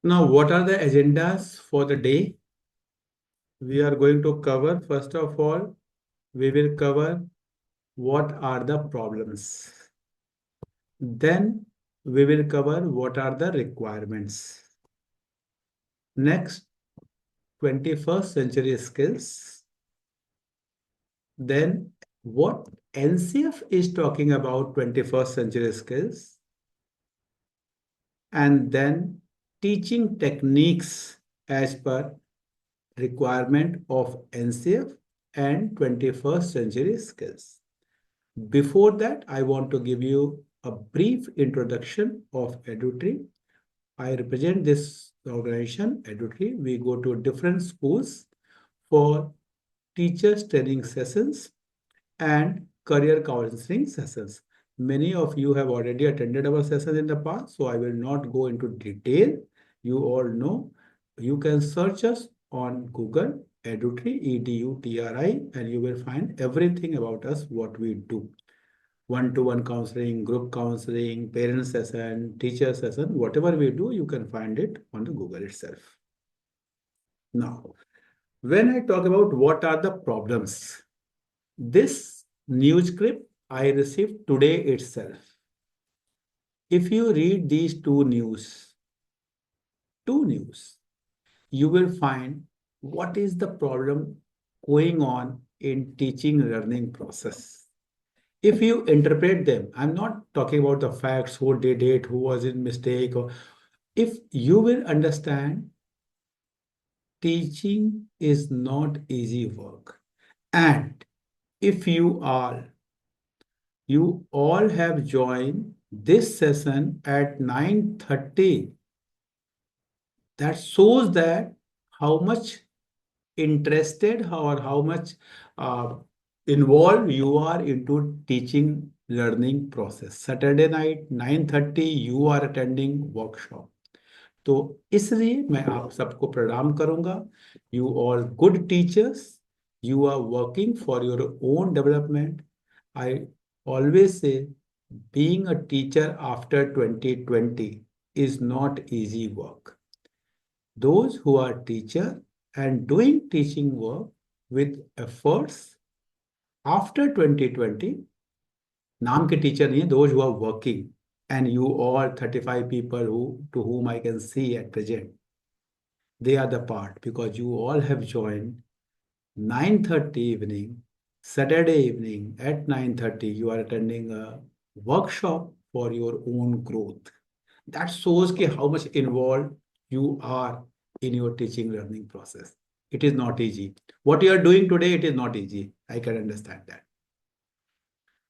Now, what are the agendas for the day? We are going to cover, first of all, we will cover what are the problems. Then we will cover what are the requirements. Next, 21st century skills. Then what NCF is talking about 21st century skills. And then teaching techniques as per requirement of NCF and 21st century skills. Before that, I want to give you a brief introduction of EduTree. I represent this organization, EduTree. We go to different schools for teachers training sessions and career counseling sessions. Many of you have already attended our sessions in the past, so I will not go into detail. You all know. You can search us on Google, EduTree, EDUTRI, and you will find everything about us, what we do. One-to-one counseling, group counseling, parent session, teacher session, whatever we do, you can find it on the Google itself. Now, when I talk about what are the problems, this news clip I received today itself. If you read these two news, you will find what is the problem going on in teaching learning process. If you interpret them, I'm not talking about the facts, who did it, who was in mistake, or if you will understand, teaching is not easy work. And if you all have joined this session at 9:30, that shows that how much interested or how much uh, involved you are into teaching learning process. Saturday night 9:30 you are attending workshop. तो इसलिए मैं आप सबको प्रणाम करूंगा. You all good teachers, you are working for your own development. I always say being a teacher after 2020 is not easy work. Those who are teacher and doing teaching work with efforts after 2020, नाम के teacher नहीं है, those who are working, and you all 35 people to whom I can see at present, they are the part, because you all have joined 9:30 evening, Saturday evening at 9:30, you are attending a workshop for your own growth. That shows how much involved you are in your teaching learning process. It is not easy. What you are doing today, it is not easy. I can understand that.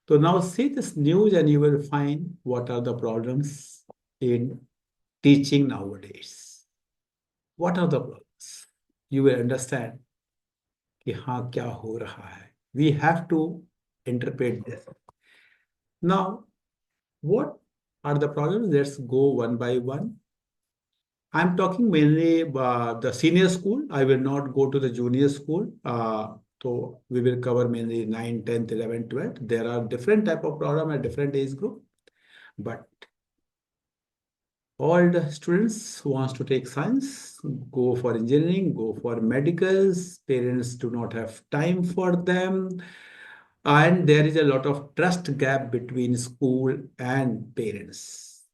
So now see this news and you will find what are the problems in teaching nowadays. What are the problems? You will understand कि हाँ क्या हो रहा है. We have to interpret this. Now, what are the problems? Let's go one by one. I'm talking mainly the senior school. I will not go to the junior school. So we will cover mainly 9, 10th, 11th, 12th. There are different type of problem at different age group. But all the students who wants to take science, go for engineering, go for medicals. Parents do not have time for them. And there is a lot of trust gap between school and parents.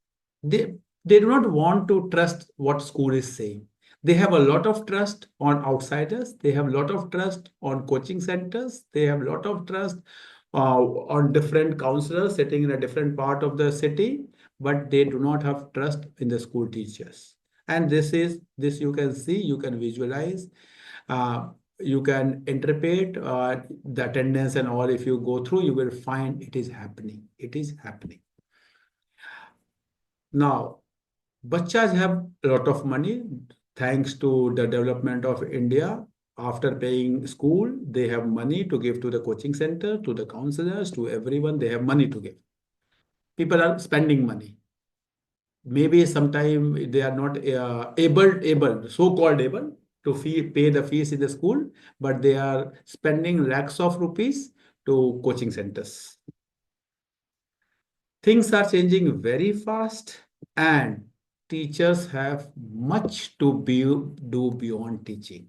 They do not want to trust what school is saying. They have a lot of trust on outsiders. They have a lot of trust on coaching centers. They have a lot of trust on different counselors sitting in a different part of the city, but they do not have trust in the school teachers. And this you can see, you can visualize. You can interpret the attendance and all. If you go through, you will find it is happening. It is happening. Now, bachas have a lot of money thanks to the development of India. After paying school, they have money to give to the coaching center, to the counselors, to everyone. They have money to give. People are spending money. Maybe sometime they are not so-called able to pay the fees in the school, but they are spending lakhs of rupees to coaching centers. Things are changing very fast, and teachers have much to do beyond teaching.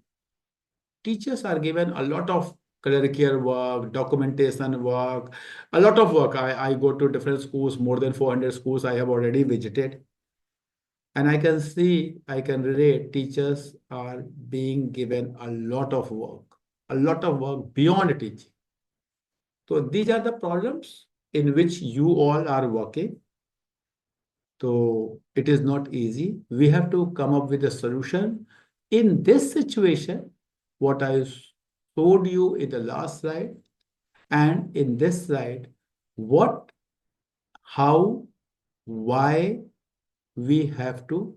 Teachers are given a lot of clerical work, documentation work, a lot of work. I go to different schools, more than 400 schools I have already visited. And I can see, I can relate, teachers are being given a lot of work beyond teaching. So these are the problems in which you all are working. So it is not easy. We have to come up with a solution. In this situation, what I showed you in the last slide and in this slide, what, how, why we have to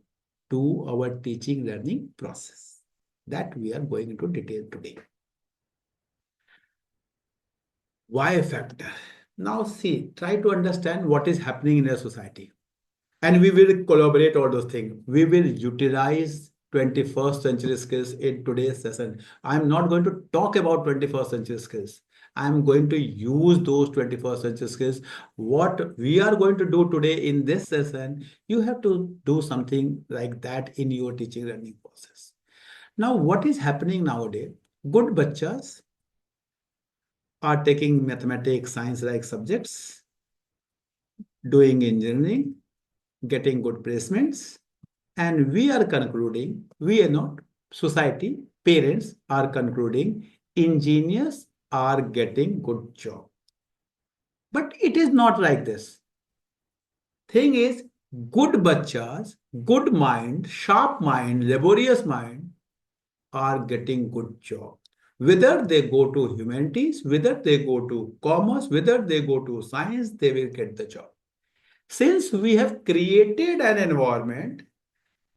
do our teaching learning process. That we are going into detail today. Why factor? Now see, try to understand what is happening in a society. And we will collaborate all those things. We will utilize 21st century skills in today's session. I'm not going to talk about 21st century skills. I'm going to use those 21st century skills. What we are going to do today in this session, you have to do something like that in your teaching learning process. Now, what is happening nowadays? Good bachas are taking mathematics, science like subjects, doing engineering, getting good placements, and we are concluding, we are not, society, parents are concluding, engineers are getting good job. But it is not like this. Thing is, good bachas, good mind, sharp mind, laborious mind are getting good job. Whether they go to humanities, whether they go to commerce, whether they go to science, they will get the job. Since we have created an environment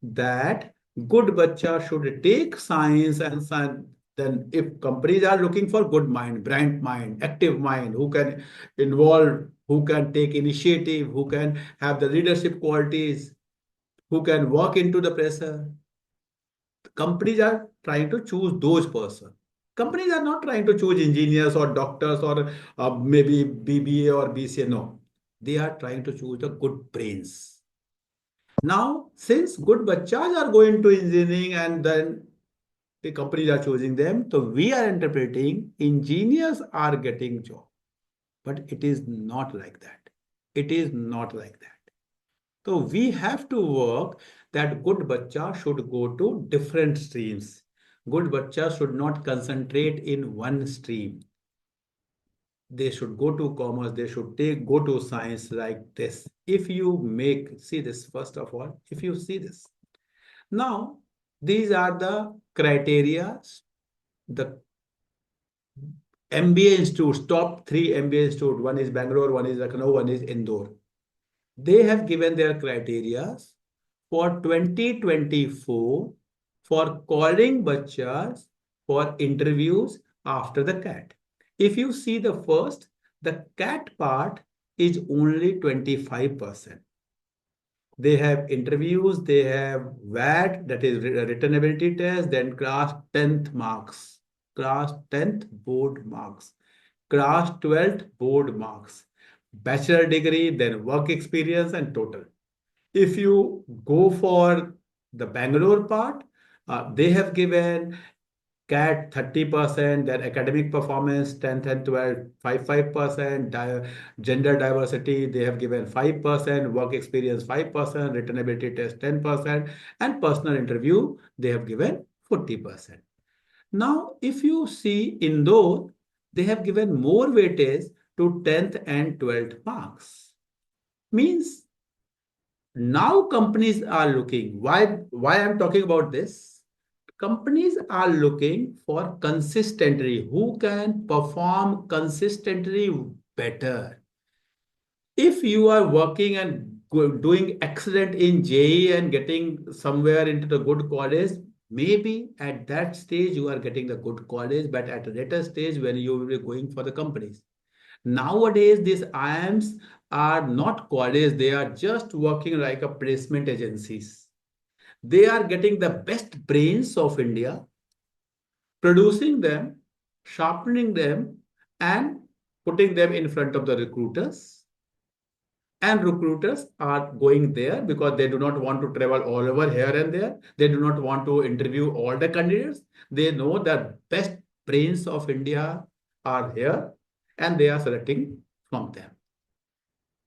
that good bacha should take science and science, then if companies are looking for good mind, bright mind, active mind, who can involve, who can take initiative, who can have the leadership qualities, who can walk into the pressure, companies are trying to choose those persons. Companies are not trying to choose engineers or doctors or maybe BBA or BCA. No, they are trying to choose the good brains. Now, since good bachas are going to engineering and then the companies are choosing them, so we are interpreting engineers are getting job. But it is not like that. It is not like that. So we have to work that good bacha should go to different streams. Good bacha should not concentrate in one stream. They should go to commerce, they should go to science like this. If you see this, first of all, if you see this. Now, these are the criteria, the MBA institutes, top three MBA institutes. One is Bangalore, one is Lucknow, one is Indore. They have given their criteria for 2024 for calling bachas for interviews after the CAT. If you see the first, the CAT part is only 25%. They have interviews, they have VAT, that is written ability test, then class 10th marks, class 10th board marks, class 12th board marks, bachelor degree, then work experience and total. If you go for the Bangalore part, they have given CAT 30%, their academic performance 10th and 12th, 5%, gender diversity, they have given 5%, work experience 5%, written ability test 10%, and personal interview, they have given 40%. Now, if you see Indore, they have given more weightage to 10th and 12th marks. Means now companies are looking, why I'm talking about this? Companies are looking for consistently, who can perform consistently better. If you are working and doing excellent in JE and getting somewhere into the good college, maybe at that stage you are getting the good college, but at a later stage when you will be going for the companies. Nowadays, these IIMs are not college, they are just working like a placement agencies. They are getting the best brains of India, producing them, sharpening them, and putting them in front of the recruiters. And recruiters are going there because they do not want to travel all over here and there. They do not want to interview all the candidates. They know the best brains of India are here and they are selecting from them.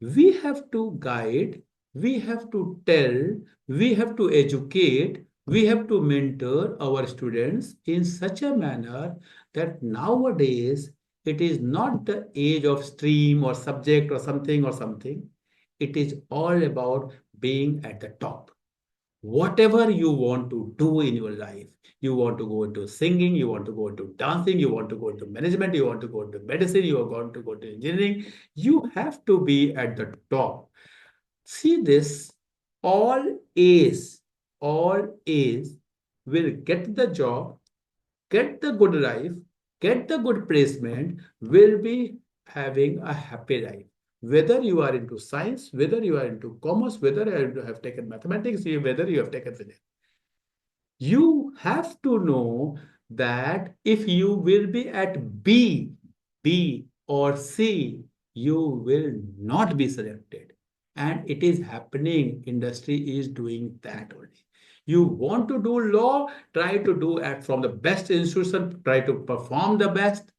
We have to guide, we have to tell, we have to educate, we have to mentor our students in such a manner that nowadays it is not the age of stream or subject or something or something. It is all about being at the top. Whatever you want to do in your life, you want to go into singing, you want to go into dancing, you want to go into management, you want to go into medicine, you are going to go to engineering, you have to be at the top. See this, all A's, all A's will get the job, get the good life, get the good placement, will be having a happy life. Whether you are into science, whether you are into commerce, whether you have taken mathematics, whether you have taken physics. You have to know that if you will be at B or C, you will not be selected. And it is happening. Industry is doing that only. You want to do law, try to do it from the best institution, try to perform the best.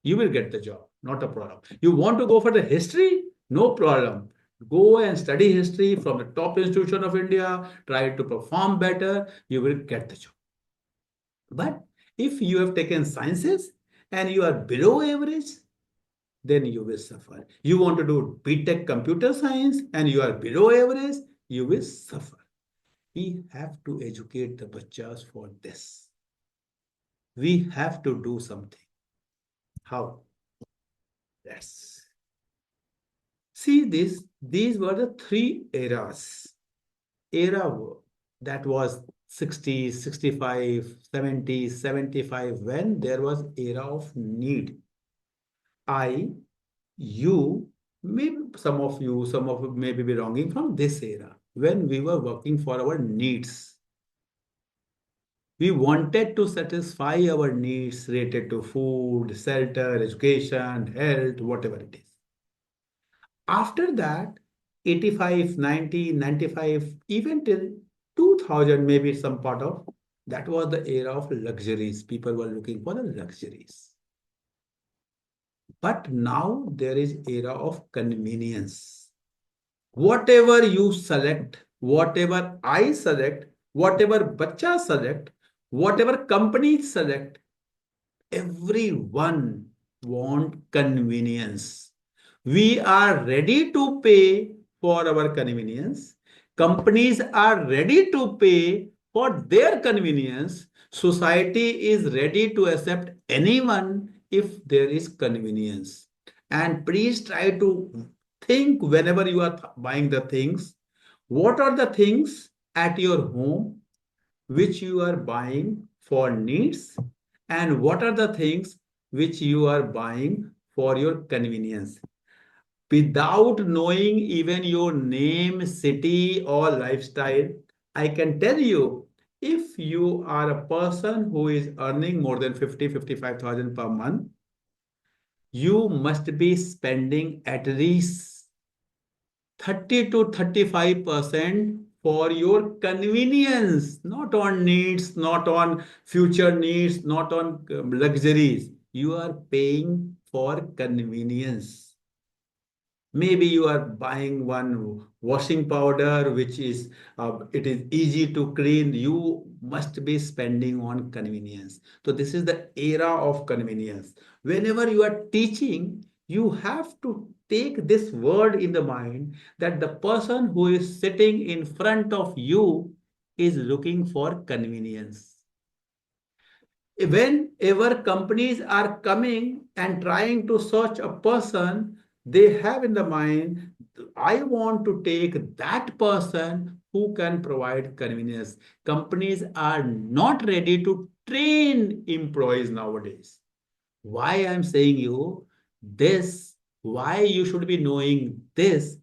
You will get the job, not a problem. You want to go for the history? No problem. Go and study history from the top institution of India, try to perform better, you will get the job. But if you have taken sciences and you are below average, then you will suffer. You want to do BTech computer science and you are below average, you will suffer. We have to educate the bachas for this. We have to do something. How? Let's see this. These were the three eras. Era that was 60, 65, 70, 75, when there was era of need. I, you, maybe some of you may be belonging from this era when we were working for our needs. We wanted to satisfy our needs related to food, shelter, education, health, whatever it is. After that, 85, 90, 95, even till 2000, maybe some part of that was the era of luxuries. People were looking for the luxuries. But now there is era of convenience. Whatever you select, whatever I select, whatever bacha select, whatever company select, everyone want convenience. We are ready to pay for our convenience. Companies are ready to pay for their convenience. Society is ready to accept anyone if there is convenience. And please try to think whenever you are buying the things, what are the things at your home which you are buying for needs and what are the things which you are buying for your convenience without knowing even your name, city, or lifestyle. I can tell you, if you are a person who is earning more than 50, 55,000 per month, you must be spending at least 30 to 35% for your convenience, not on needs, not on future needs, not on luxuries. You are paying for convenience. Maybe you are buying one washing powder, which is it is easy to clean. You must be spending on convenience. So this is the era of convenience. Whenever you are teaching, you have to take this word in the mind that the person who is sitting in front of you is looking for convenience. Whenever companies are coming and trying to search a person, they have in the mind, I want to take that person who can provide convenience. Companies are not ready to train employees nowadays. Why I'm saying you this, why you should be knowing this.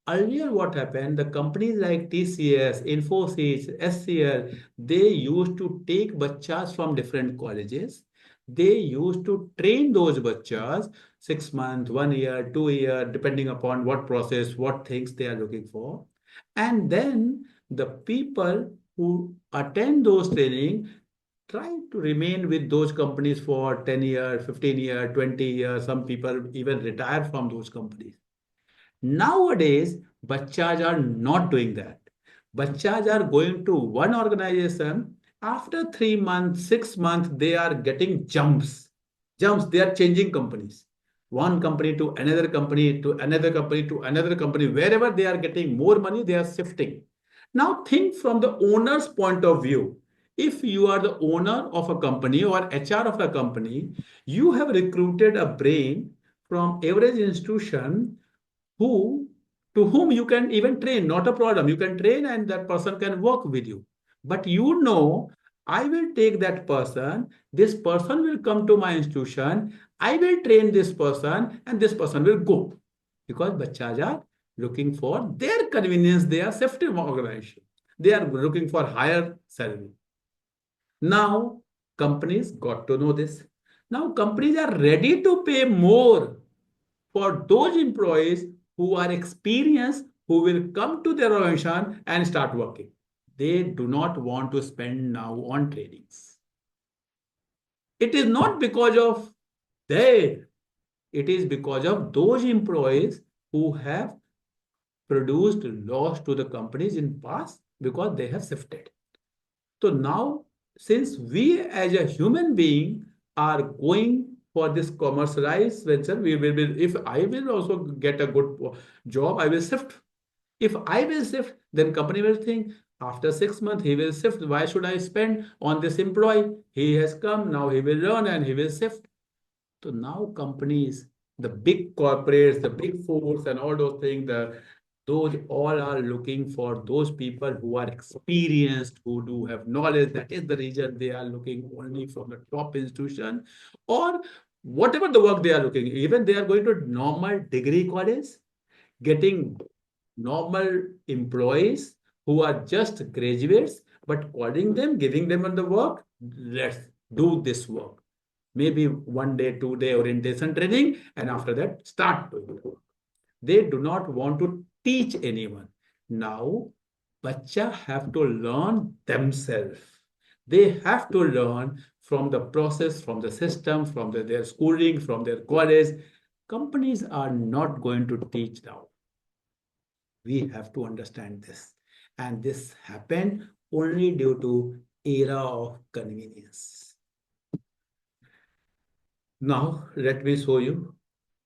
Earlier, what happened? The companies like TCS, Infosys, SCL, they used to take bachas from different colleges. they used to train those bachas 6 months, 1 year, 2 year, depending upon what process, what things they are looking for. And then the people who attend those training try to remain with those companies for 10 years, 15 years, 20 years. Some people even retire from those companies. Nowadays, bachas are not doing that. Bachas are going to one organization. After 3 months, 6 months, they are getting jumps. Jumps, they are changing companies. One company to another company to another company to another company. Wherever they are getting more money, they are shifting. Now, think from the owner's point of view. If you are the owner of a company or HR of a company, you have recruited a brain from average institution who to whom you can even train, not a problem. You can train and that person can work with you. But you know, I will take that person, this person will come to my institution, I will train this person, and this person will go. Because bachas are looking for their convenience, they are safety organization. They are looking for higher salary. Now, companies got to know this. Now, companies are ready to pay more for those employees who are experienced, who will come to their organization and start working. They do not want to spend now on trainings. It is not because of they, it is because of those employees who have produced loss to the companies in past because they have shifted. So now, since we as a human being are going for this commercialized venture, we will be, if I will also get a good job, I will shift. If I will shift, then company will think after 6 months he will shift. Why should I spend on this employee? He has come, now he will learn and he will shift. So now companies, the big corporates, the big fours and all those things, those all are looking for those people who are experienced, who do have knowledge. That is the reason they are looking only from the top institution or whatever the work they are looking. Even they are going to normal degree college, getting normal employees who are just graduates, but calling them, giving them on the work, let's do this work. Maybe 1 day, 2 day orientation training, and after that, start doing the work. They do not want to teach anyone. Now, bacha have to learn themselves. They have to learn from the process, from the system, from their schooling, from their college. Companies are not going to teach now. We have to understand this. And this happened only due to era of convenience. Now, let me show you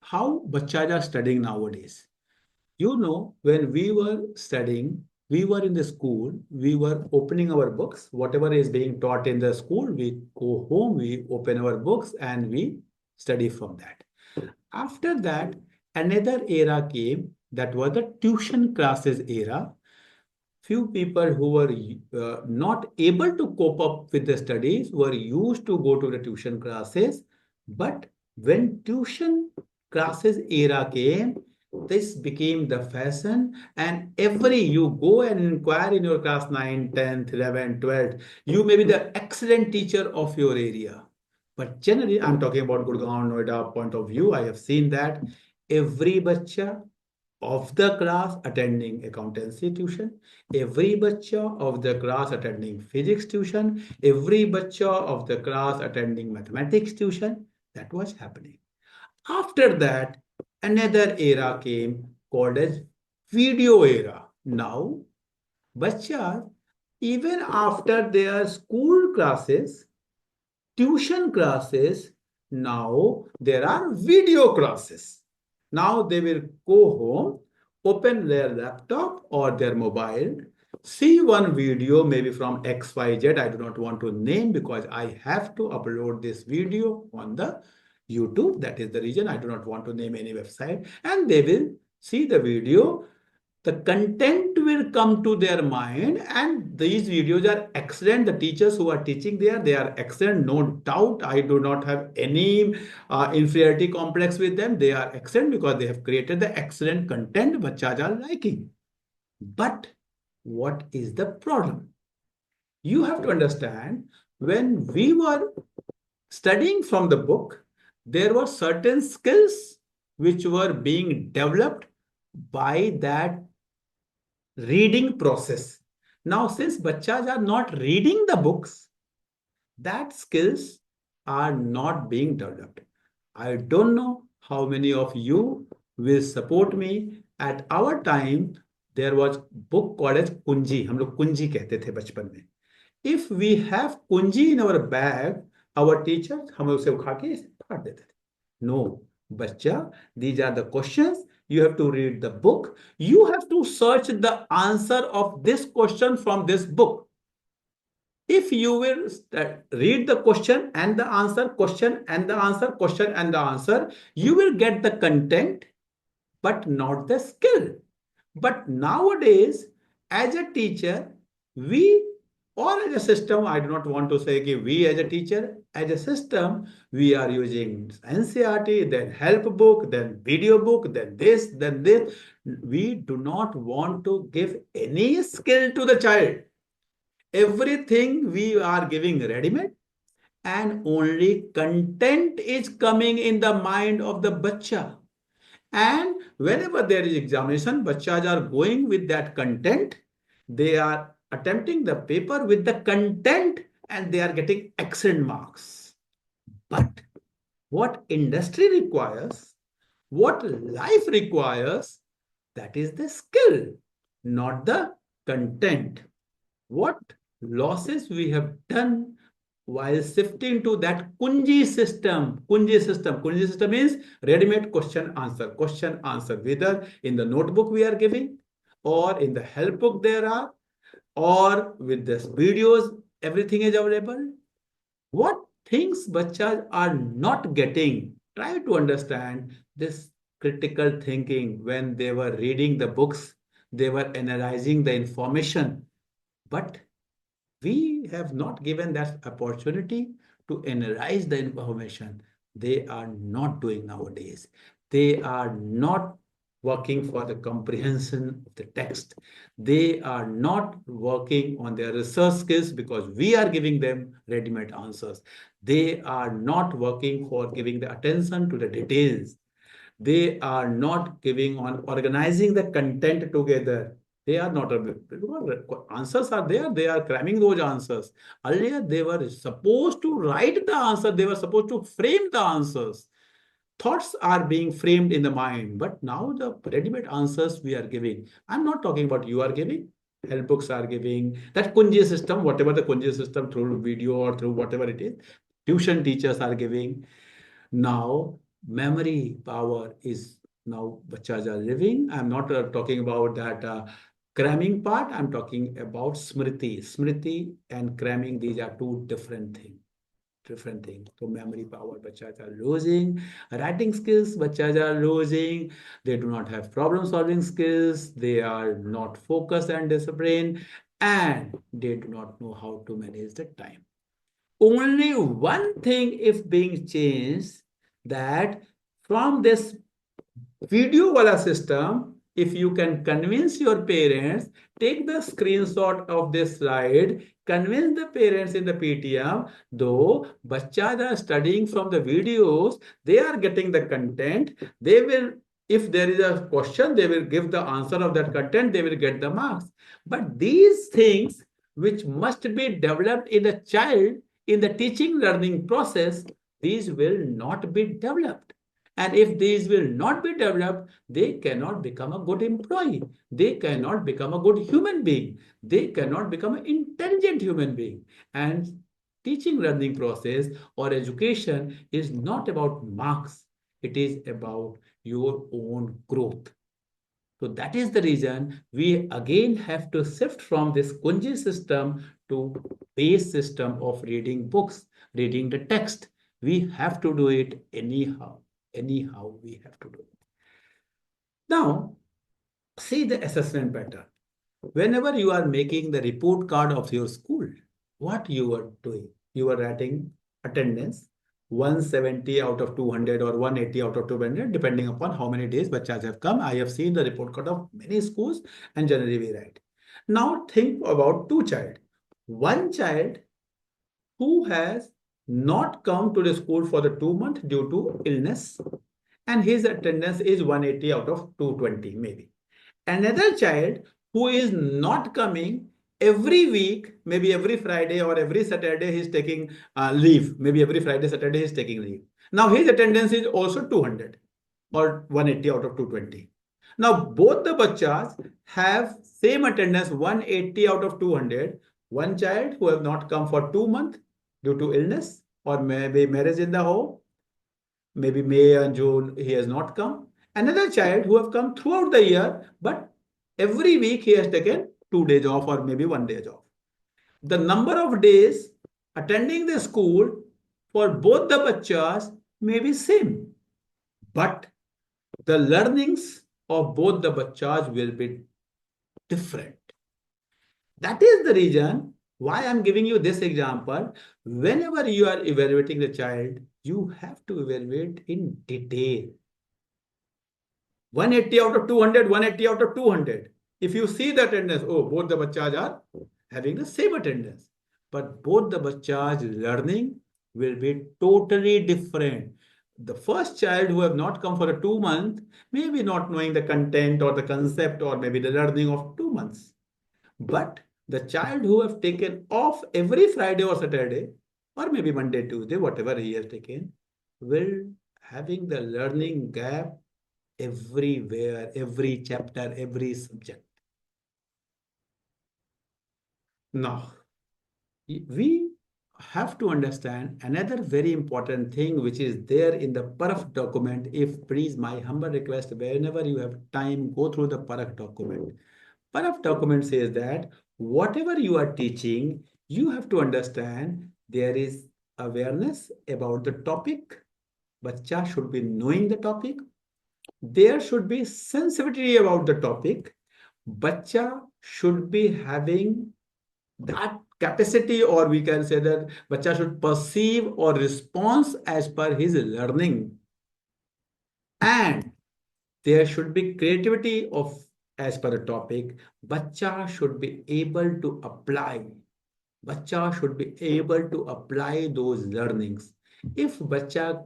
how bachas are studying nowadays. You know, when we were studying, we were in the school, we were opening our books. Whatever is being taught in the school, we go home, we open our books, and we study from that. After that, another era came, that was the tuition classes era. Few people who were not able to cope up with the studies were used to go to the tuition classes. But when tuition classes era came, this became the fashion. And every you go and inquire in your class 9, 10th, 11th, 12th, you may be the excellent teacher of your area. But generally, I'm talking about Gurgaon, Noida point of view. I have seen that every bacha of the class attending accountancy tuition, every bacha of the class attending physics tuition, every bacha of the class attending mathematics tuition. That was happening. After that, another era came called as video era. Now, bachas, even after their school classes, tuition classes, now there are video classes. Now they will go home, open their laptop or their mobile, see one video maybe from XYZ. I do not want to name because I have to upload this video on the YouTube. That is the reason I do not want to name any website. And they will see the video, the content will come to their mind, and these videos are excellent. The teachers who are teaching there, they are excellent, no doubt. I do not have any inferiority complex with them. They are excellent because they have created the excellent content bachas are liking. But what is the problem? You have to understand, when we were Studying from the book, there were certain skills which were being developed by that reading process. Now, since bachas are not reading the books, that skills are not being developed. I don't know how many of you will support me. At our time, there was book called as Kunji. हम लोग कुंजी कहते थे बचपन में. If we have kunji in our bag, our teachers हमें उसे उठा के फाड़ देते थे. No, बच्चा, these are the questions. You have to read the book. You have to search the answer of this question from this book. If you will read the question and the answer, question and the answer, question and the answer, you will get the content, but not the skill. But nowadays, as a teacher, we or as a system, I do not want to say that we as a teacher, as a system, we are using NCRT, then help book, then video book, then this, then this. We do not want to give any skill to the child. Everything we are giving ready-made, and only content is coming in the mind of the bacha. And whenever there is examination, bachas are going with that content. They are attempting the paper with the content and they are getting excellent marks. But what industry requires, what life requires, that is the skill, not the content. What losses we have done while shifting to that Kunji system. Kunji system means ready-made question answer, whether in the notebook we are giving or in the help book there are, or with the videos, everything is available. What things bachas are not getting, try to understand this critical thinking. When they were reading the books, they were analyzing the information, but we have not given that opportunity to analyze the information. They are not doing nowadays. They are not working for the comprehension of the text. They are not working on their research skills because we are giving them ready-made answers. They are not working for giving the attention to the details. They are not giving on organizing the content together. They are not, answers are there, they are cramming those answers. Earlier, they were supposed to write the answer, they were supposed to frame the answers. Thoughts are being framed in the mind, but now the ready-made answers we are giving. I'm not talking about you are giving, help books are giving, that Kunji system, whatever the Kunji system through video or through whatever it is, tuition teachers are giving. Now, memory power is now bachas are living. I'm not talking about that cramming part. I'm talking about smriti. Smriti and cramming, these are two different things. Different things. So memory power, bachas are losing. Writing skills, bachas are losing. They do not have problem solving skills. They are not focused and disciplined. And they do not know how to manage the time. Only one thing is being changed, that from this video wala system, if you can convince your parents, take the screenshot of this slide, convince the parents in the PTM, though bachas are studying from the videos, they are getting the content, they will, if there is a question, they will give the answer of that content, they will get the marks. But these things which must be developed in a child in the teaching learning process, these will not be developed. And if these will not be developed, they cannot become a good employee. They cannot become a good human being. They cannot become an intelligent human being. And teaching learning process or education is not about marks. It is about your own growth. So that is the reason we again have to shift from this Kunji system to base system of reading books, reading the text. We have to do it anyhow. Anyhow, we have to do it. Now, see the assessment pattern. Whenever you are making the report card of your school, what you are doing? You are writing attendance 170 out of 200 or 180 out of 200, depending upon how many days bachas have come. I have seen the report card of many schools and generally we write. Now think about two child. One child who has not come to the school for the 2 months due to illness, and his attendance is 180 out of 220 maybe. Another child who is not coming every week, maybe every Friday or every Saturday, he's taking leave. Maybe every Friday, Saturday, he's taking leave. Now his attendance is also 200 or 180 out of 220. Now both the bachas have same attendance 180 out of 200. One child who have not come for 2 months due to illness or maybe marriage in the home, maybe May and June he has not come. Another child who have come throughout the year, but every week he has taken 2 days off or maybe 1 day off. The number of days attending the school for both the bachas may be same, but the learnings of both the bachas will be different. That is the reason why I'm giving you this example. Whenever you are evaluating the child, you have to evaluate in detail. 180 out of 200, 180 out of 200. If you see the attendance, oh, both the bachas are having the same attendance. But both the bachas learning will be totally different. The first child who have not come for a 2 month, maybe not knowing the content or the concept or maybe the learning of 2 months. But the child who have taken off every Friday or Saturday, or maybe Monday, Tuesday, whatever he has taken, will having the learning gap everywhere, every chapter, every subject. Now, we have to understand another very important thing which is there in the Parakh document. If please, my humble request, whenever you have time, go through the Parakh document. Parakh document says that whatever you are teaching, you have to understand there is awareness about the topic. Bacha should be knowing the topic. There should be sensitivity about the topic. Bacha should be having that capacity, or we can say that bacha should perceive or response as per his learning. And there should be creativity of as per the topic. Bacha should be able to apply. Bacha should be able to apply those learnings. If bacha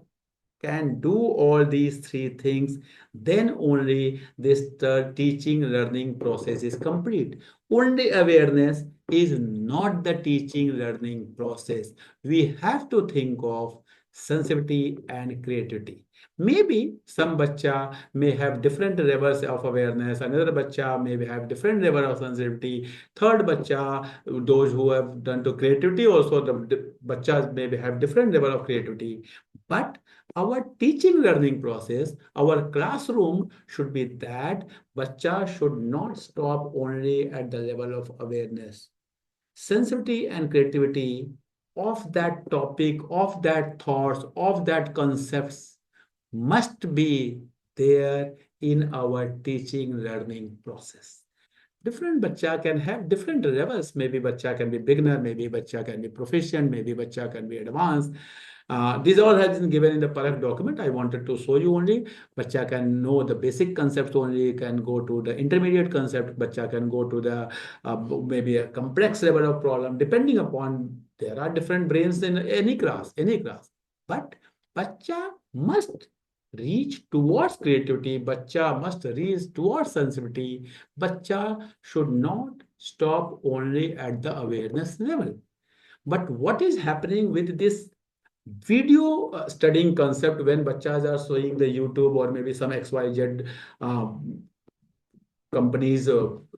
can do all these three things, then only this teaching learning process is complete. Only awareness is not the teaching learning process. We have to think of sensitivity and creativity. Maybe some bacha may have different levels of awareness, another bacha may have different level of sensitivity, third bacha, those who have done to creativity also, the bachas may have different level of creativity. But our teaching learning process, our classroom should be that bacha should not stop only at the level of awareness. Sensitivity and creativity of that topic, of that thoughts, of that concepts must be there in our teaching learning process. Different bacha can have different levels. Maybe bacha can be beginner, maybe bacha can be proficient, maybe bacha can be advanced. These all have been given in the Parakh document. I wanted to show you only. Bacha can know the basic concepts only, can go to the intermediate concept. Bacha can go to the maybe a complex level of problem, depending upon there are different brains in any class, any class. But bacha must reach towards creativity. Bacha must reach towards sensitivity. Bacha should not stop only at the awareness level. But what is happening with this video studying concept when bachas are showing the YouTube or maybe some XYZ companies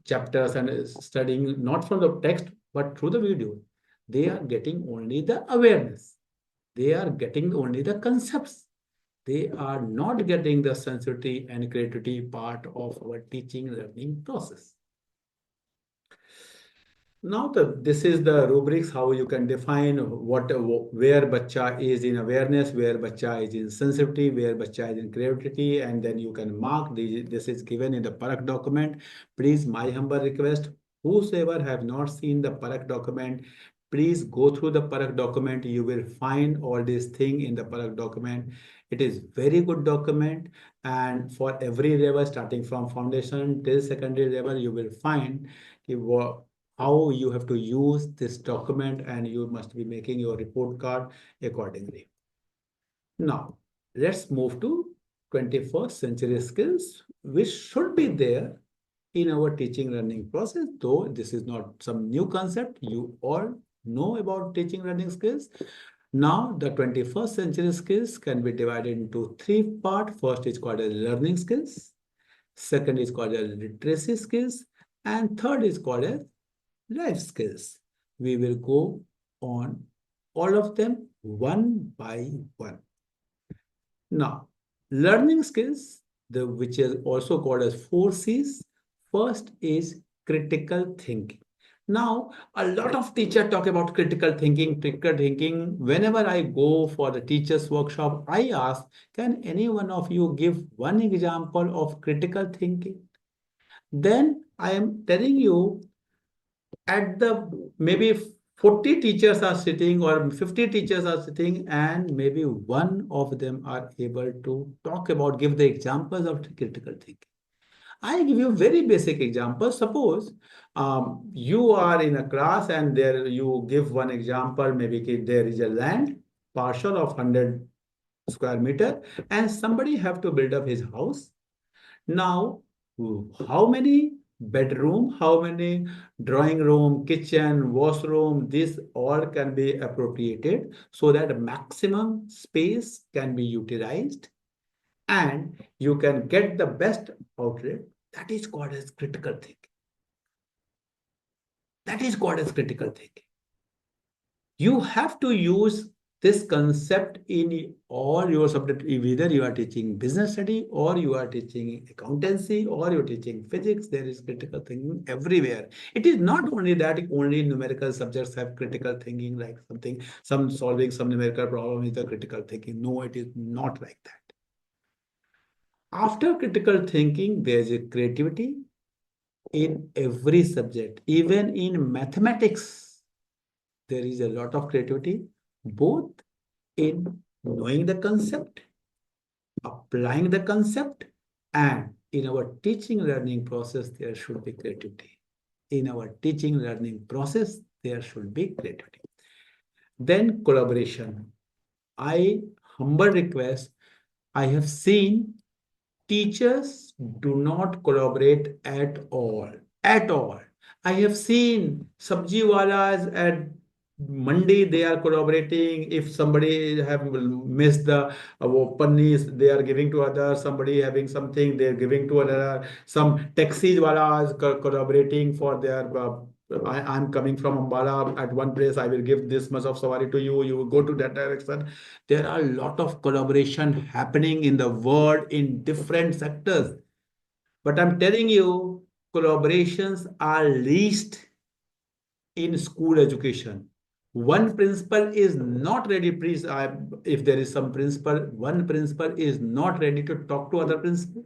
chapters and studying not from the text but through the video, they are getting only the awareness. They are getting only the concepts. They are not getting the sensitivity and creativity part of our teaching learning process. Now this is the rubrics how you can define where bacha is in awareness, where bacha is in sensitivity, where bacha is in creativity, and then you can mark this is given in the Parakh document. Please, my humble request, whosoever have not seen the Parakh document, please go through the Parakh document. You will find all these things in the Parakh document. It is very good document, and for every level starting from foundation till secondary level, you will find how you have to use this document, and you must be making your report card accordingly. Now, let's move to 21st century skills, which should be there in our teaching learning process, though this is not some new concept. You all know about teaching learning skills. Now, the 21st century skills can be divided into three parts. First is called as learning skills. Second is called as literacy skills. And third is called as life skills. We will go on all of them one by one. Now, learning skills, which is also called as 4Cs. First is critical thinking. Now, a lot of teachers talk about critical thinking, critical thinking. Whenever I go for the teachers' workshop, I ask, can any one of you give one example of critical thinking? Then I am telling you, at the maybe 40 teachers are sitting or 50 teachers are sitting, and maybe one of them are able to talk about, give the examples of critical thinking. I give you very basic example. Suppose you are in a class and there you give one example, maybe there is a land parcel of 100 square meter and somebody have to build up his house. Now, how many bedroom, how many drawing room, kitchen, washroom, this all can be appropriated so that maximum space can be utilized and you can get the best outlet. That is called as critical thinking. That is called as critical thinking. You have to use this concept in all your subject. Either you are teaching business study or you are teaching accountancy or you're teaching physics. There is critical thinking everywhere. It is not only that only numerical subjects have critical thinking, like some solving some numerical problem is a critical thinking. No, it is not like that. After critical thinking, there is a creativity in every subject. Even in mathematics, there is a lot of creativity, both in knowing the concept, applying the concept, and in our teaching learning process, there should be creativity. In our teaching learning process, there should be creativity. Then collaboration. I humble request, I have seen teachers do not collaborate at all. At all. I have seen sabji walas at Monday, they are collaborating. If somebody have missed the paneers, they are giving to others. Somebody having something, they are giving to another. Some taxis walas collaborating for their. I'm coming from Ambala at one place. I will give this much of sawari to you. You will go to that direction. There are a lot of collaboration happening in the world in different sectors. But I'm telling you, collaborations are least in school education. One principal is not ready, please, if there is some principal, one principal is not ready to talk to other principal.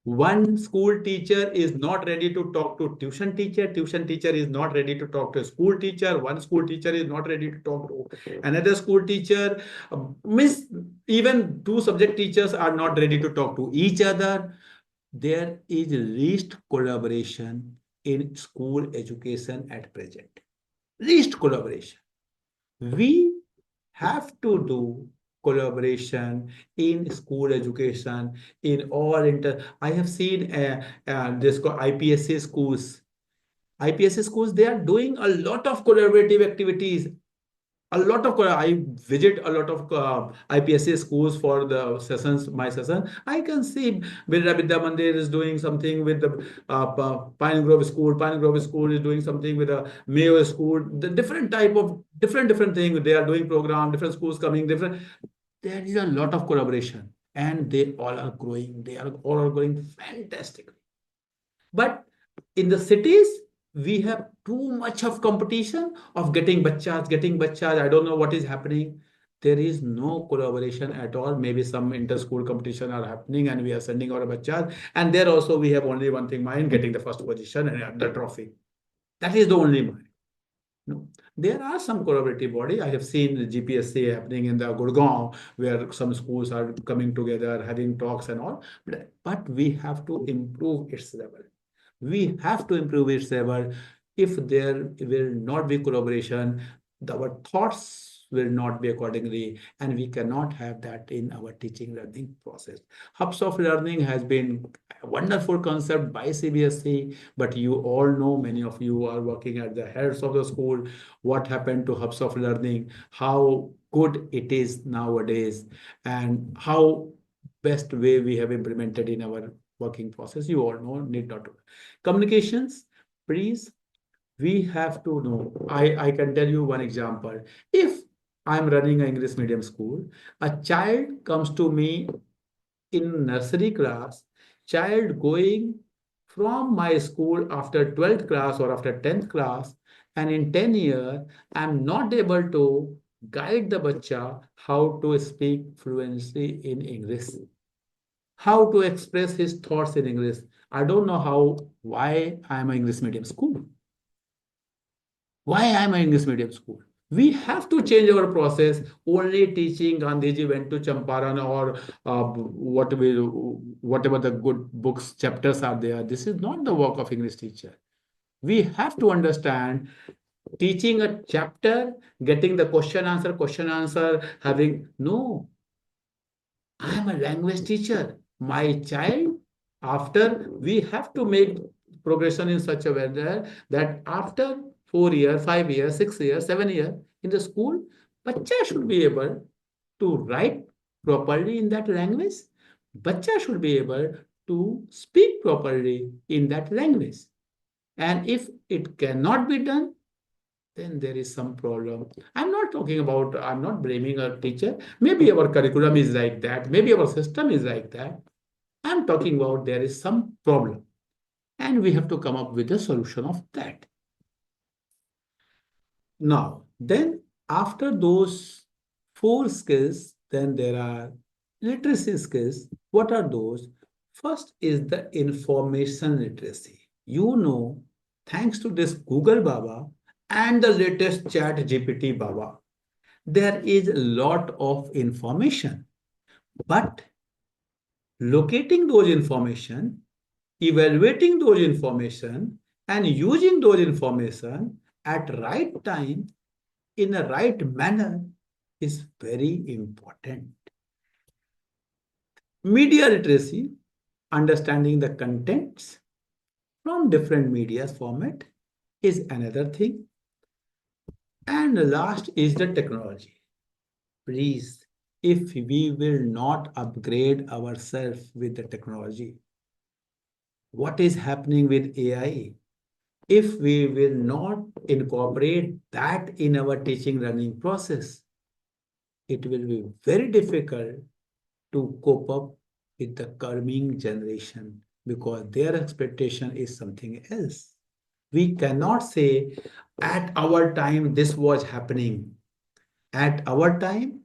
One school teacher is not ready to talk to tuition teacher. Tuition teacher is not ready to talk to school teacher. One school teacher is not ready to talk to another school teacher. Miss, even two subject teachers are not ready to talk to each other. There is least collaboration in school education at present. Least collaboration. We have to do collaboration in school education in all I have seen this IPSC schools. IPSC schools, they are doing a lot of collaborative activities. A lot of I visit a lot of IPSC schools for the sessions, my session. I can see Vidya Mandir is doing something with the Pine Grove School. Pine Grove School is doing something with the Mayo School. The different type of different things they are doing program. Different schools coming. Different. There is a lot of collaboration, and they all are growing. They are all are growing fantastically. But in the cities, we have too much of competition of getting bachas, getting bachas. I don't know what is happening. There is no collaboration at all. Maybe some inter-school competition are happening and we are sending our bachas. And there also we have only one thing mind, getting the first position and the trophy. That is the only mind. No. There are some collaborative body. I have seen the GPSC happening in the Gurgaon, where some schools are coming together, having talks and all. But we have to improve its level. We have to improve its level. If there will not be collaboration, our thoughts will not be accordingly, and we cannot have that in our teaching learning process. Hubs of learning has been a wonderful concept by CBSE, but you all know, many of you are working at the heads of the school, what happened to hubs of learning, how good it is nowadays, and how best way we have implemented in our working process. You all know, need not to. Communications, please, we have to know. I can tell you one example. If I'm running an English medium school, a child comes to me in nursery class, child going from my school after 12th class or after 10th class, and in 10 years, I'm not able to guide the bacha how to speak fluency in English, how to express his thoughts in English. I don't know why I'm an English medium school. Why am I in English medium school? We have to change our process. Only teaching Gandhiji went to Champaran or whatever the good books, chapters are there. This is not the work of English teacher. We have to understand teaching a chapter, getting the question answer, having no. I am a language teacher. My child, after we have to make progression in such a way that after 4 years, 5 years, 6 years, 7 years in the school, bacha should be able to write properly in that language. Bacha should be able to speak properly in that language. And if it cannot be done, then there is some problem. I'm not talking about, I'm not blaming a teacher. Maybe our curriculum is like that. Maybe our system is like that. I'm talking about there is some problem. And we have to come up with a solution of that. Now, then after those four skills, then there are literacy skills. What are those? First is the information literacy. You know, thanks to this Google Baba and the latest Chat GPT Baba, there is a lot of information. But locating those information, evaluating those information, and using those information at right time in a right manner is very important. Media literacy, understanding the contents from different media format is another thing. And last is the technology. Please, if we will not upgrade ourselves with the technology, what is happening with AI? If we will not incorporate that in our teaching learning process, it will be very difficult to cope up with the coming generation because their expectation is something else. We cannot say at our time this was happening. At our time,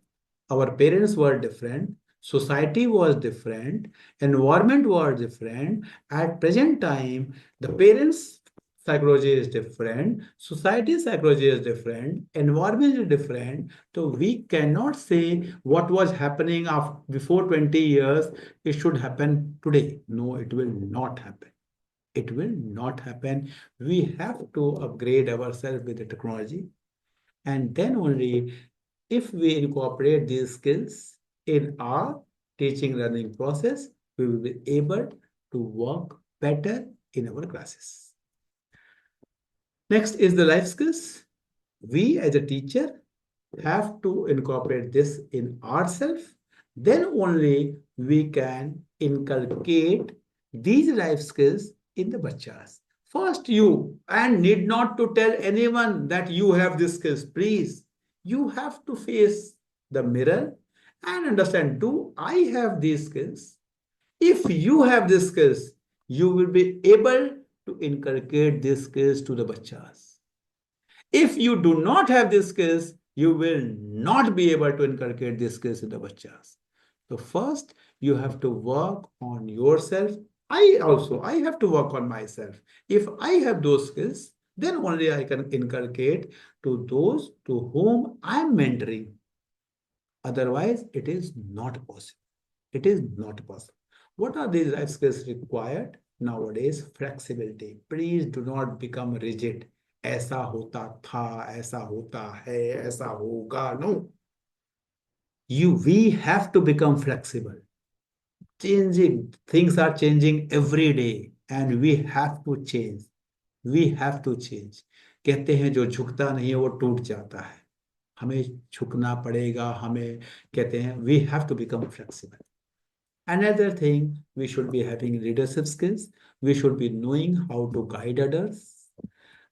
our parents were different, society was different, environment was different. At present time, the parents' psychology is different, society psychology is different, environment is different. So we cannot say what was happening before 20 years, it should happen today. No, it will not happen. It will not happen. We have to upgrade ourselves with the technology, and then only if we incorporate these skills in our teaching learning process, we will be able to work better in our classes. Next is the life skills. We as a teacher have to incorporate this in ourselves. Then only we can inculcate these life skills in the bachas. First you, and need not to tell anyone that you have these skills. Please, you have to face the mirror and understand, do I have these skills? If you have these skills, you will be able to inculcate these skills to the bachas. If you do not have these skills, you will not be able to inculcate these skills in the bachas. So first, you have to work on yourself. I have to work on myself. If I have those skills, then only I can inculcate to those to whom I am mentoring. Otherwise, it is not possible. It is not possible. What are these life skills required? Nowadays, flexibility. Please do not become rigid. ऐसा होता था, ऐसा होता है, ऐसा होगा, no. We have to become flexible. Changing, things are changing every day and we have to change. We have to change. कहते हैं जो झुकता नहीं है वो टूट जाता है। हमें झुकना पड़ेगा, हमें, कहते हैं, we have to become flexible. Another thing, we should be having leadership skills. We should be knowing how to guide others.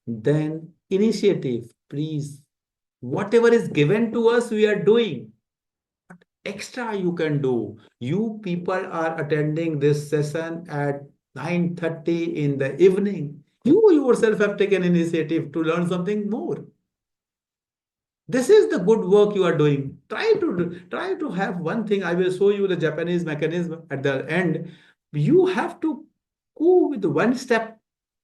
Then initiative, please. Whatever is given to us, we are doing. Extra you can do. You people are attending this session at 9:30 in the evening. You yourself have taken initiative to learn something more. This is the good work you are doing. Try to have one thing. I will show you the Japanese mechanism at the end. You have to go with one step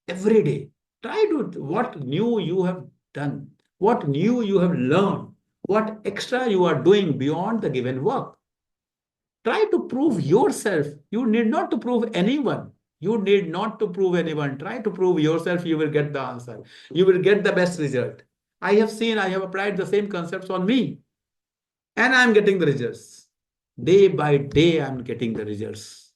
every day. Try to what new you have done, what new you have learned, what extra you are doing beyond the given work. Try to prove yourself. You need not to prove anyone. You need not to prove anyone. Try to prove yourself. You will get the answer. You will get the best result. I have seen, I have applied the same concepts on me, and I'm getting the results. Day by day, I'm getting the results.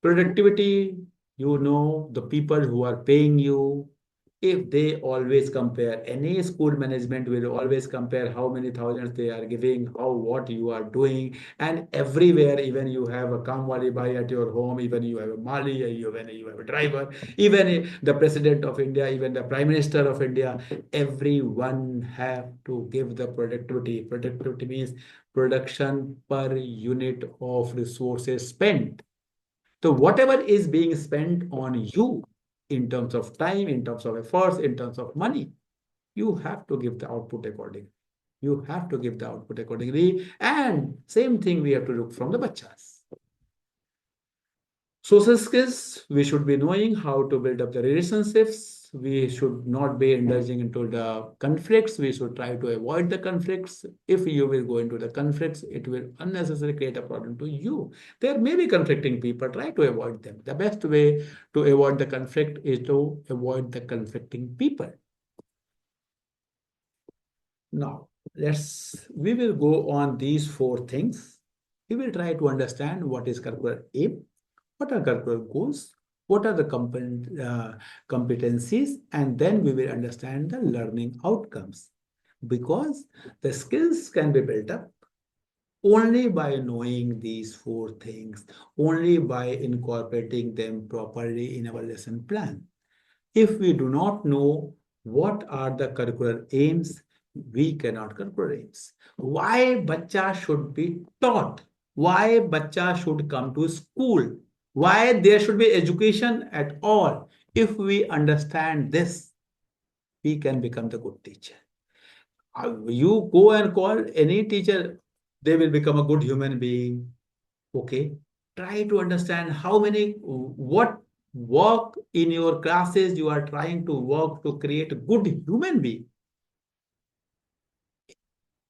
Productivity, the people who are paying you, if they always compare, any school management will always compare how many thousands they are giving, how what you are doing, and everywhere, even you have a kamwali bhai at your home, even you have a mali, even you have a driver, even the president of India, even the prime minister of India, everyone have to give the productivity. Productivity means production per unit of resources spent. So whatever is being spent on you in terms of time, in terms of efforts, in terms of money, you have to give the output accordingly. You have to give the output accordingly. And same thing we have to look from the bachas. Social skills, we should be knowing how to build up the relationships. We should not be indulging into the conflicts. We should try to avoid the conflicts. If you will go into the conflicts, it will unnecessarily create a problem to you. There may be conflicting people. Try to avoid them. The best way to avoid the conflict is to avoid the conflicting people. Now, we will go on these four things. We will try to understand what is curricular aim, what are curricular goals, what are the competencies, and then we will understand the learning outcomes. Because the skills can be built up only by knowing these four things, only by incorporating them properly in our lesson plan. If we do not know what are the curricular aims, we cannot curricular aims. Why bacha should be taught? Why bacha should come to school? Why there should be education at all? If we understand this, we can become the good teacher. You go and call any teacher, they will become a good human being. Okay, try to understand what work in your classes you are trying to work to create a good human being.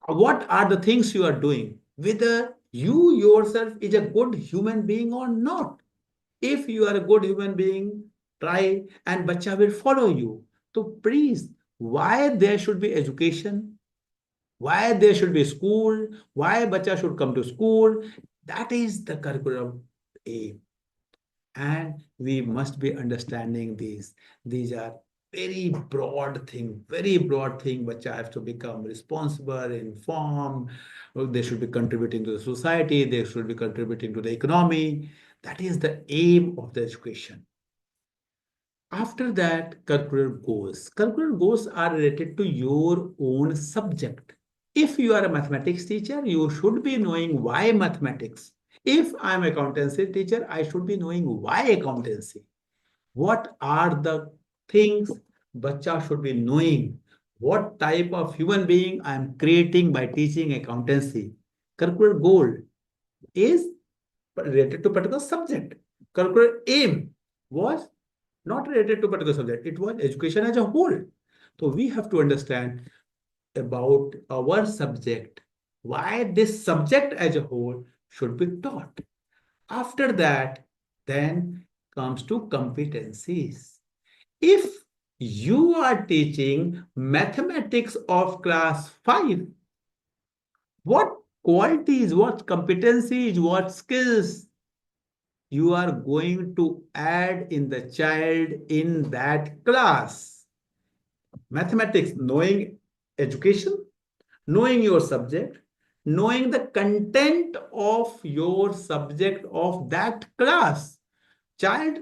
What are the things you are doing, whether you yourself is a good human being or not. If you are a good human being, try, and bacha will follow you. So please, why there should be education, why there should be school, why bacha should come to school, that is the curriculum aim. And we must be understanding these are very broad thing. Bacha have to become responsible, informed. They should be contributing to the society, they should be contributing to the economy. That is the aim of the education. After that, curricular goals. Curricular goals are related to your own subject. If you are a mathematics teacher, you should be knowing why mathematics. If I'm accountancy teacher, I should be knowing why accountancy. What are the things bacha should be knowing? What type of human being I am creating by teaching accountancy? Curricular goal is related to particular subject. Curricular aim was not related to particular subject. It was education as a whole. So we have to understand about our subject, why this subject as a whole should be taught. After that, then comes to competencies. If You are teaching mathematics of class 5. What qualities, what competencies, what skills you are going to add in the child in that class? Mathematics, knowing education, knowing your subject, knowing the content of your subject of that class. Child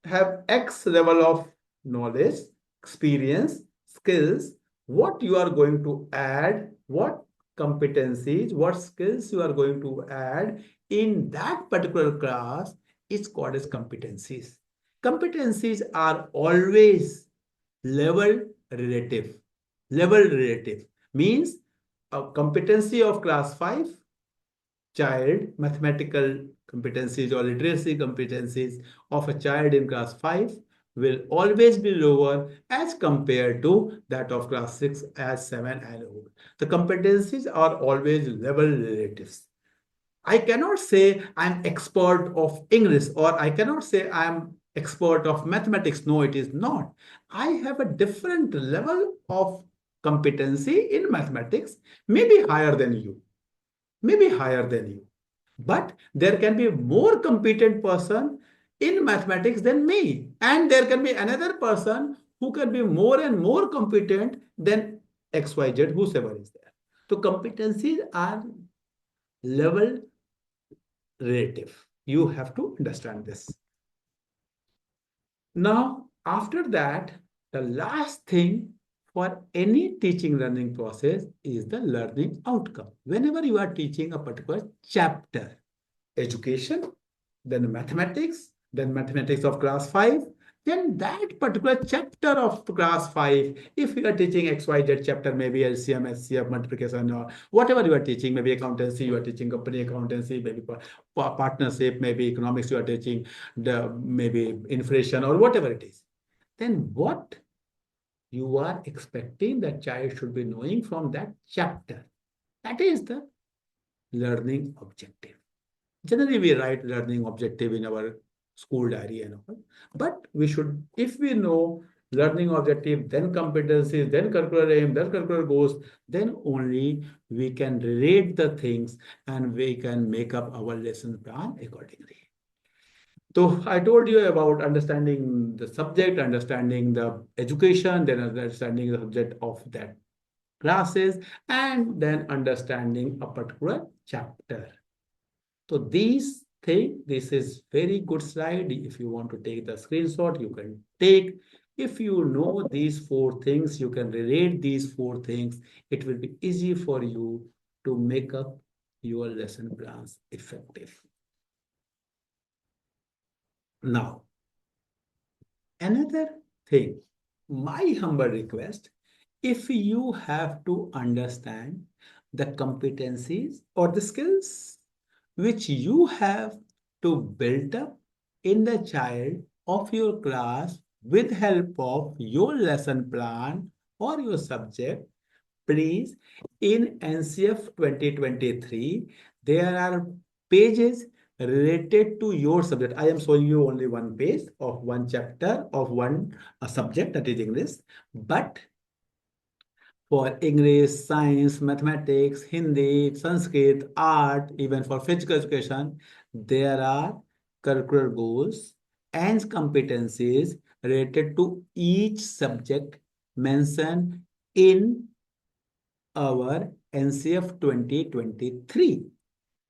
have X level of knowledge, experience, skills. What you are going to add, what competencies, what skills you are going to add in that particular class is called as competencies. Competencies are always level relative. Level relative means a competency of class 5 child, mathematical competencies or literacy competencies of a child in class 5 will always be lower as compared to that of class 6 as 7 and over. The competencies are always level relatives. I cannot say I'm expert of English or I cannot say I'm expert of mathematics. No, it is not. I have a different level of competency in mathematics, maybe higher than you, maybe higher than you. But there can be a more competent person in mathematics than me. And there can be another person who can be more and more competent than XYZ, whosoever is there. So competencies are level relative. You have to understand this. Now, after that, the last thing for any teaching learning process is the learning outcome. Whenever you are teaching a particular chapter, education, then mathematics of class 5, then that particular chapter of class 5, if you are teaching XYZ chapter, maybe LCM, SCF, multiplication, or whatever you are teaching, maybe accountancy, you are teaching company accountancy, maybe partnership, maybe economics, you are teaching the maybe inflation or whatever it is, then what you are expecting the child should be knowing from that chapter. That is the learning objective. Generally, we write learning objective in our school diary and all. But we should, if we know learning objective, then competencies, then curricular aim, then curricular goals, then only we can rate the things and we can make up our lesson plan accordingly. So I told you about understanding the subject, understanding the education, then understanding the subject of that classes, and then understanding a particular chapter. So these thing, this is very good slide. If you want to take the screenshot, you can take. If you know these 4 things, you can relate these 4 things. It will be easy for you to make up your lesson plans effective. Now, another thing, my humble request, if you have to understand the competencies or the skills which you have to build up in the child of your class with help of your lesson plan or your subject, please, in NCF 2023, there are pages related to your subject. I am showing you only one page of one chapter of one subject, that is English. But for English, science, mathematics, Hindi, Sanskrit, art, even for physical education, there are curricular goals and competencies related to each subject mentioned in our NCF 2023.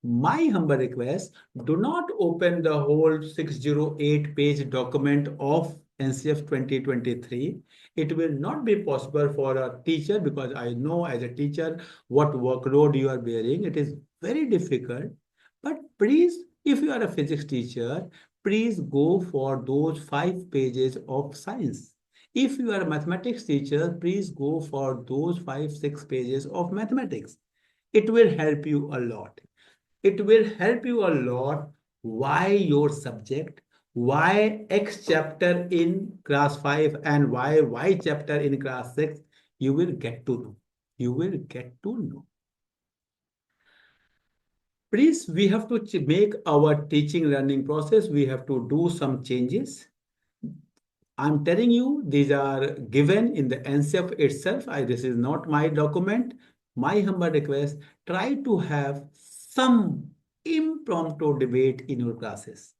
My humble request, do not open the whole 608-page document of NCF 2023. It will not be possible for a teacher because I know as a teacher what workload you are bearing. It is very difficult. But please, if you are a physics teacher, please go for those 5 pages of science. If you are a mathematics teacher, please go for those 5, 6 pages of mathematics. It will help you a lot. It will help you a lot why your subject, why X chapter in class 5 and why Y chapter in class 6, you will get to know. You will get to know. Please, we have to make our teaching learning process, we have to do some changes. I'm telling you, these are given in the NCF itself. This is not my document. My humble request, try to have some impromptu debate in your classes.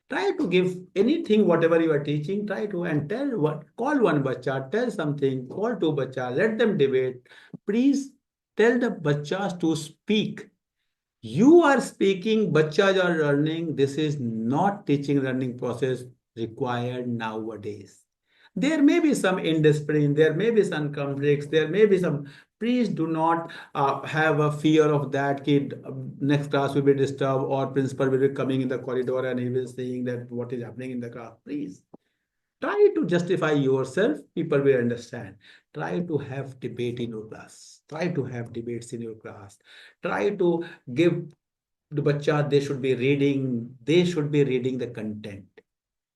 Try to give anything, whatever you are teaching, try to and tell what, call one bacha, tell something, call two bacha, let them debate. Please tell the bachas to speak. You are speaking, bachas are learning. This is not teaching learning process required nowadays. There may be some indiscipline, there may be some conflicts, there may be some. Please do not have a fear of that kid. Next class will be disturbed, or principal will be coming in the corridor and he will saying that what is happening in the class. Please try to justify yourself. People will understand. Try to have debate in your class. Try to have debates in your class. Try to give the bacha, they should be reading. They should be reading the content.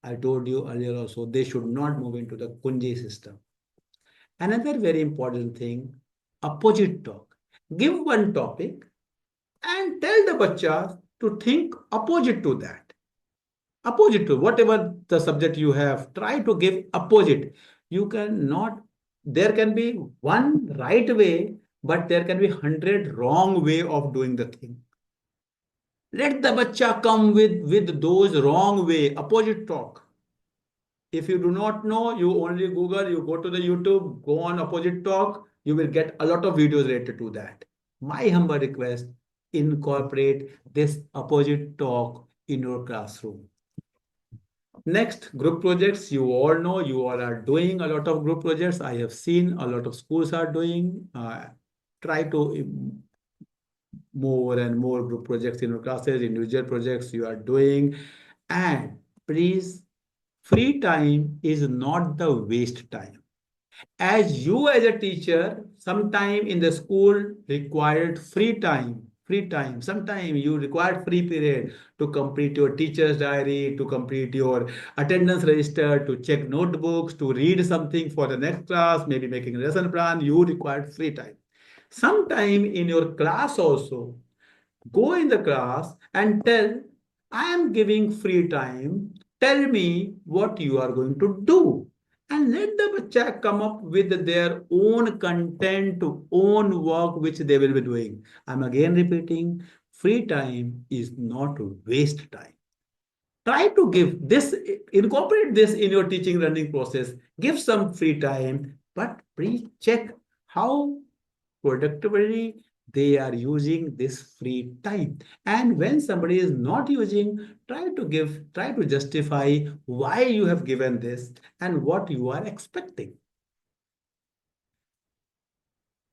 I told you earlier also, they should not move into the Kunji system. Another very important thing, opposite talk. Give one topic and tell the bacha to think opposite to that. Opposite to whatever the subject you have, try to give opposite. You cannot, there can be one right way, but there can be 100 wrong way of doing the thing. Let the bacha come with those wrong way, opposite talk. If you do not know, you only Google, you go to the YouTube, go on opposite talk, you will get a lot of videos related to that. My humble request, incorporate this opposite talk in your classroom. Next, group projects. You all know, you all are doing a lot of group projects. I have seen a lot of schools are doing. Try to more and more group projects in your classes, individual projects you are doing. And please, free time is not the waste time. As you as a teacher, sometime in the school required free time. Sometime you required free period to complete your teacher's diary, to complete your attendance register, to check notebooks, to read something for the next class, maybe making a lesson plan. You required free time. Sometime in your class also, go in the class and tell, I am giving free time. Tell me what you are going to do. And let the bacha come up with their own content, own work which they will be doing. I'm again repeating, free time is not waste time. Try to give this, incorporate this in your teaching learning process. Give some free time, but please check how productively they are using this free time. And when somebody is not using, try to justify why you have given this and what you are expecting.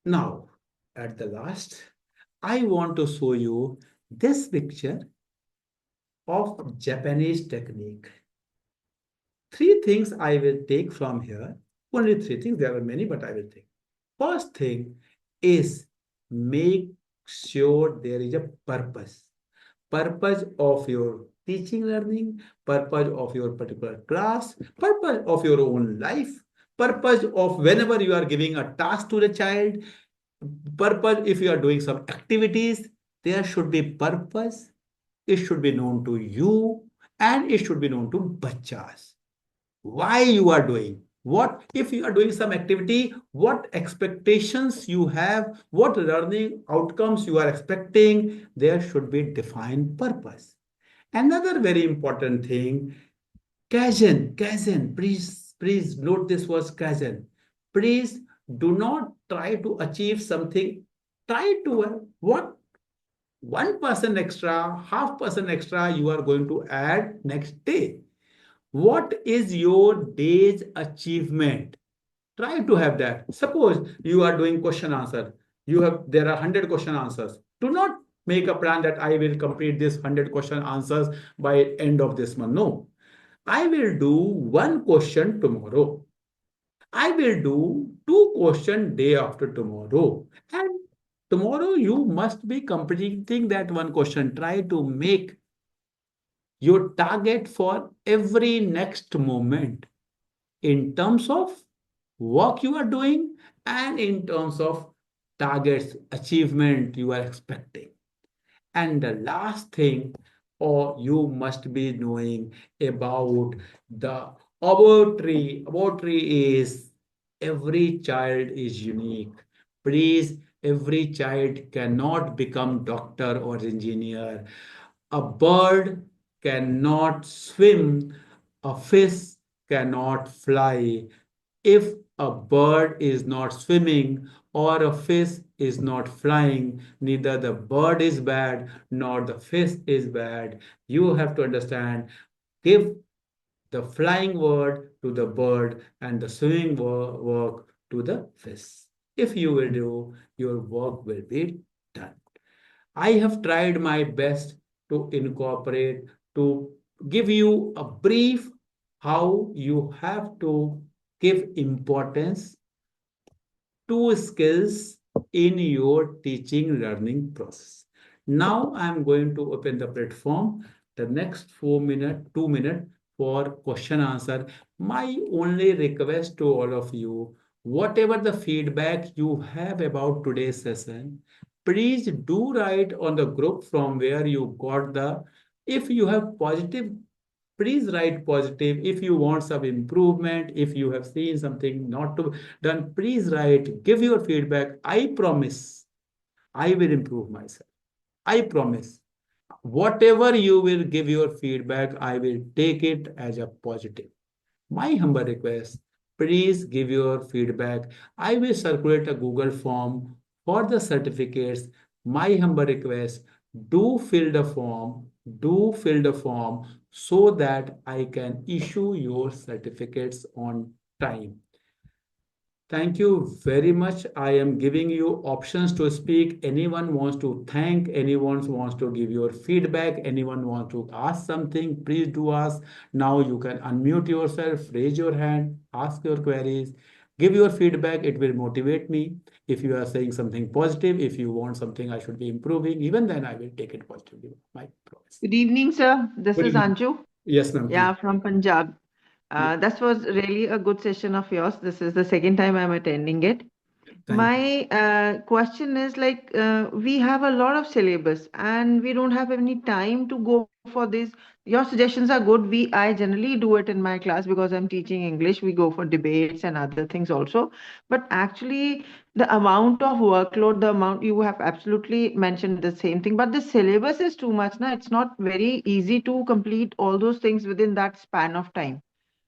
Now, at the last, I want to show you this picture of Japanese technique. Three things I will take from here. Only three things. There are many, but I will take. First thing is, make sure there is a purpose. Purpose of your teaching learning, purpose of your particular class, purpose of your own life, purpose of whenever you are giving a task to the child, purpose if you are doing some activities, there should be purpose. It should be known to you and it should be known to bachas. Why you are doing, what if you are doing some activity, what expectations you have, what learning outcomes you are expecting, there should be defined purpose. Another very important thing, kaizen, please note this was kaizen. Please do not try to achieve something. Try to what 1% extra, half percent extra you are going to add next day. What is your day's achievement? Try to have that. Suppose you are doing question answer. There are 100 question answers. Do not make a plan that I will complete this 100 question answers by end of this month. No. I will do one question tomorrow. I will do two question day after tomorrow. And tomorrow you must be completing that one question. Try to make your target for every next moment in terms of work you are doing and in terms of targets, achievement you are expecting. And the last thing, or you must be knowing about the About tree is every child is unique. Please, every child cannot become doctor or engineer. A bird cannot swim. A fish cannot fly. If a bird is not swimming or a fish is not flying, neither the bird is bad nor the fish is bad. You have to understand, give the flying word to the bird and the swimming work to the fish. If you will do, your work will be done. I have tried my best to incorporate, to give you a brief how you have to give importance two skills in your teaching learning process. Now I'm going to open the platform, the next 4 minutes, 2 minutes for question answer. My only request to all of you, whatever the feedback you have about today's session, please do write on the group from where you got the, if you have positive, please write positive. If you want some improvement, if you have seen something not to done, please write, give your feedback. I promise I will improve myself. I promise. Whatever you will give your feedback, I will take it as a positive. My humble request, please give your feedback. I will circulate a Google form for the certificates. My humble request, do fill the form, do fill the form so that I can issue your certificates on time. Thank you very much. I am giving you options to speak. Anyone wants to thank, anyone wants to give your feedback, anyone wants to ask something, please do ask. Now you can unmute yourself, raise your hand, ask your queries, give your feedback. It will motivate me. If you are saying something positive, if you want something I should be improving, even then I will take it positively. My promise. Good evening, sir. This Good is evening. Anju. Yes, ma'am, please. Yeah, from Punjab. Yeah, That was really a good session of yours. This is the second time I'm attending it. thank you. My question is like we have a lot of syllabus and we don't have any time to go for this. Your suggestions are good. I generally do it in my class because I'm teaching English. We go for debates and other things also. But actually, the amount of workload, the amount you have absolutely mentioned the same thing. But the syllabus is too much. Now it's not very easy to complete all those things within that span of time.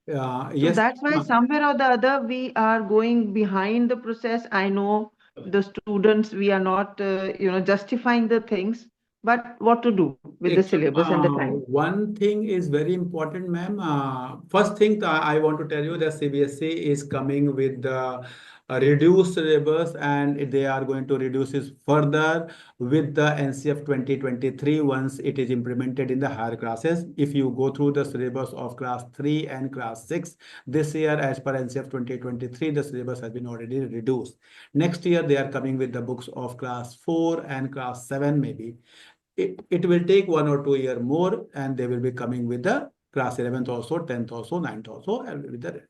So Yes. that's why somewhere or the other we are going behind the process. I know the students, we are not, justifying the things, but what to do with the syllabus and the time? One thing is very important, ma'am. First thing I want to tell you that CBSE is coming with the reduced syllabus and they are going to reduce it further with the NCF 2023 once it is implemented in the higher classes. If you go through the syllabus of class 3 and class 6, this year as per NCF 2023, the syllabus has been already reduced. Next year, they are coming with the books of class 4 and class 7 maybe. It will take 1 or 2 years more and they will be coming with the class 11th also, 10th also, 9th also. And with the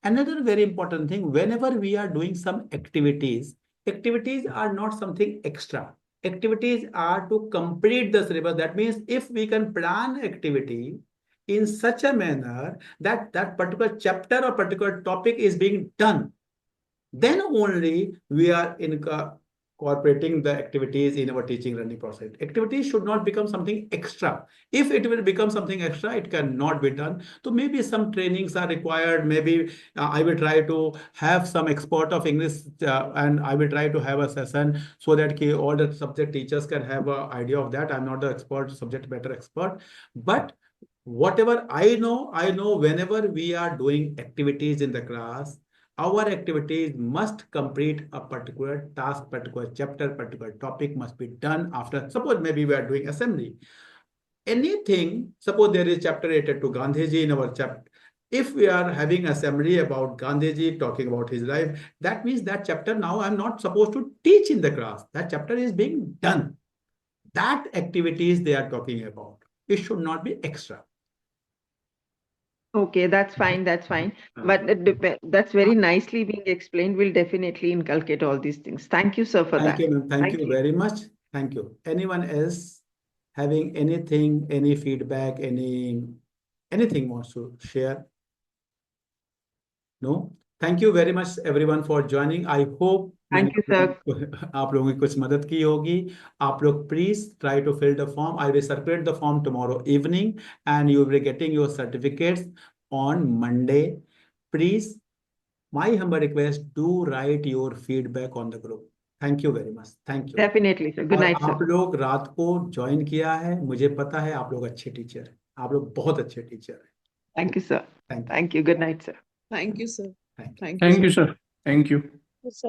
another very important thing, whenever we are doing some activities, activities are not something extra. Activities are to complete the syllabus. That means if we can plan activity in such a manner that that particular chapter or particular topic is being done, then only we are incorporating the activities in our teaching learning process. Activities should not become something extra. If it will become something extra, it cannot be done. So maybe some trainings are required. Maybe I will try to have some expert of English and I will try to have a session so that all the subject teachers can have an idea of that. I'm not the expert, subject matter expert, but whatever I know whenever we are doing activities in the class, our activities must complete a particular task, particular chapter, particular topic must be done after. Suppose maybe we are doing assembly. Anything, suppose there is chapter related to Gandhiji in our chapter. If we are having assembly about Gandhiji, talking about his life, that means that chapter now I'm not supposed to teach in the class. That chapter is being done. That activities they are talking about. It should not be extra. Okay, that's fine, that's fine. Uh, But that's very nicely being explained. We'll definitely inculcate all these things. Thank you, sir, for Thank you, that. ma'am. Thank Thank you you. very much. Thank you. Anyone else having anything, any feedback, anything wants to share? No, thank you very much everyone for joining. I hope मैंने Thank you, sir. आप लोगों की कुछ मदद की होगी। आप लोग please try to fill the form. I will circulate the form tomorrow evening and you will getting your certificates on Monday. Please, my humble request, do write your feedback on the group. Thank you very much, thank you। Definitely, sir. Good और night, आप sir. लोग रात को join किया है, मुझे पता है आप लोग अच्छे टीचर हैं, आप लोग बहुत अच्छे टीचर हैं। Thank you, sir. Thank you, Thank you. Good night, sir. Thank you, sir. Thank you. Thank you, Thank sir. you, sir. Thank you.